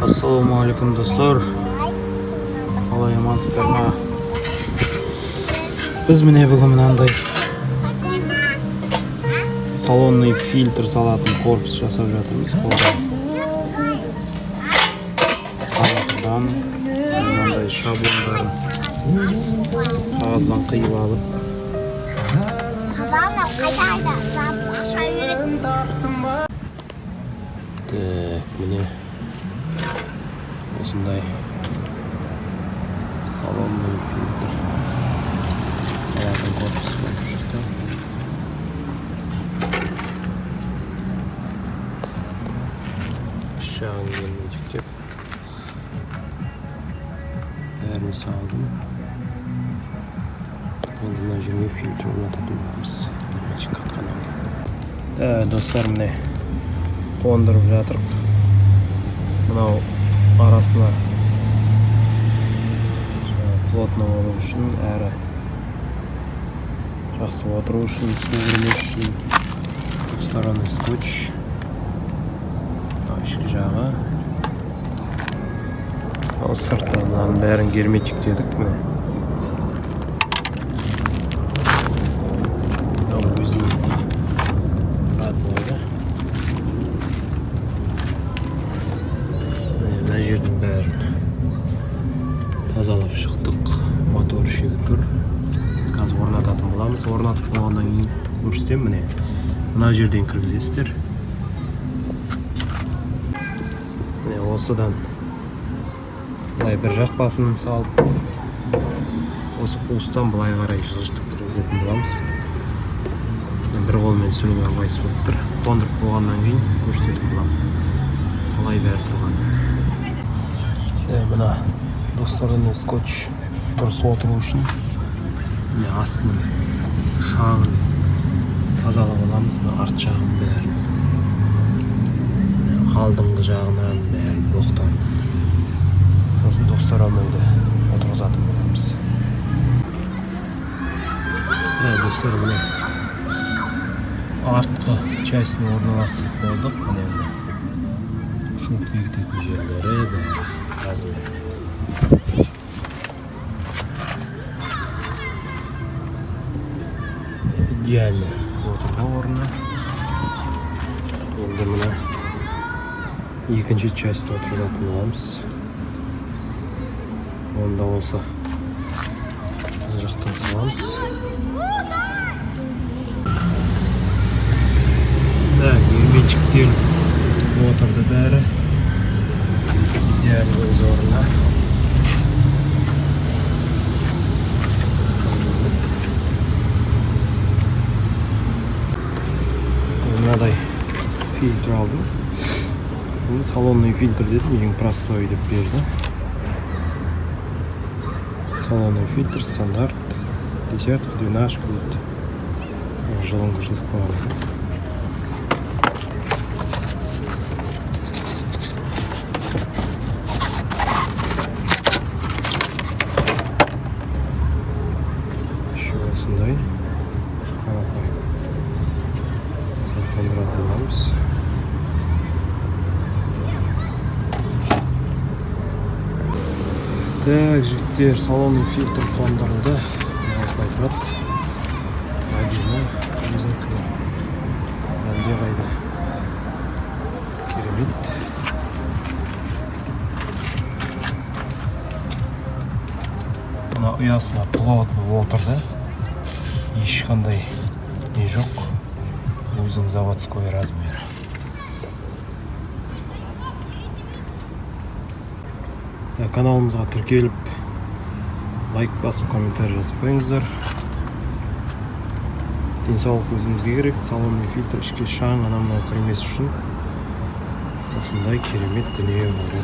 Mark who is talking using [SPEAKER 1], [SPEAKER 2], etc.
[SPEAKER 1] Ассалаумағалейкум достар, қалай амансыздар ма? Біз міне бүгін мынандай салонный фильтр салатын корпус жасап жатырмыз. Қағаздан мынандай шаблондарын қағаздан қиып алып, міне осындай салонный фильтр салатын корпус болып шықты. Шағын жерін жүктеп бәрін салдым. Енді мына жерге фильтр орнататын боламыз. Достар, міне қондырып жатырық. Мынау арасына плотно болу үшін, әрі жақсы отыру үшін, су кірмес үшін двухсторонний скотч. Ішкі жағы. Ал сыртынан бәрін герметиктедік. Міне өзінің радбойды. Мына жердің бәрін тазалап шықтық. Мотор шегі тұр. Қазір орнататын боламыз. Орнатып болғаннан кейін көрсетем. Міне мына жерден кіргізесіздер. Міне осыдан былай бір жақ басын салып, осы қуыстан былай қарай жылжытып кіргізетін боламыз. Бір қолмен сүруге ыңғайсыз болып тұр. Қондырып болғаннан кейін көрсететін боламын қалай бәрі тұрғанын. Мына двухсторонний скотч дұрыс отыру үшін астының шағын тазалап аламыз. Арт жағын бәрін, алдыңғы жағынан бәрін боқтан. Сосын двухсторонныйды отырғызатын боламыз. Достар, міне артқы частьін орналастырып болдық. Міне шумк бекітетін жерлері бәрі размермен. Идеально отырды орнына. Енді мына екінші частьті отырғызатын боламыз. Онда болса мына жақтан саламыз. Герметиктер отырды бәрі. Идеально өз орнына. Мынадай фильтр алдым. Салонный фильтр дедім, ең простой деп берді. Салонный фильтр стандарт 10-12 будет. Жылын көрсетіп қойған. Осындай қарапайым қондыратын боламыз. Жігіттер, салонный фильтр қондырылды. Осылай тұрады. Әдемі, өзіңкілі. Әлде қайда керемет. Мына ұясына плотно отырды. Ешқандай не жоқ. Өзің заводской размер. Каналымызға тіркеліп, лайк басып, комментарий жазып қойыңыздар. Денсаулық өзімізге керек. Салонный фильтр ішке шаң анамнан кірмес үшін осындай керемет дүние бар.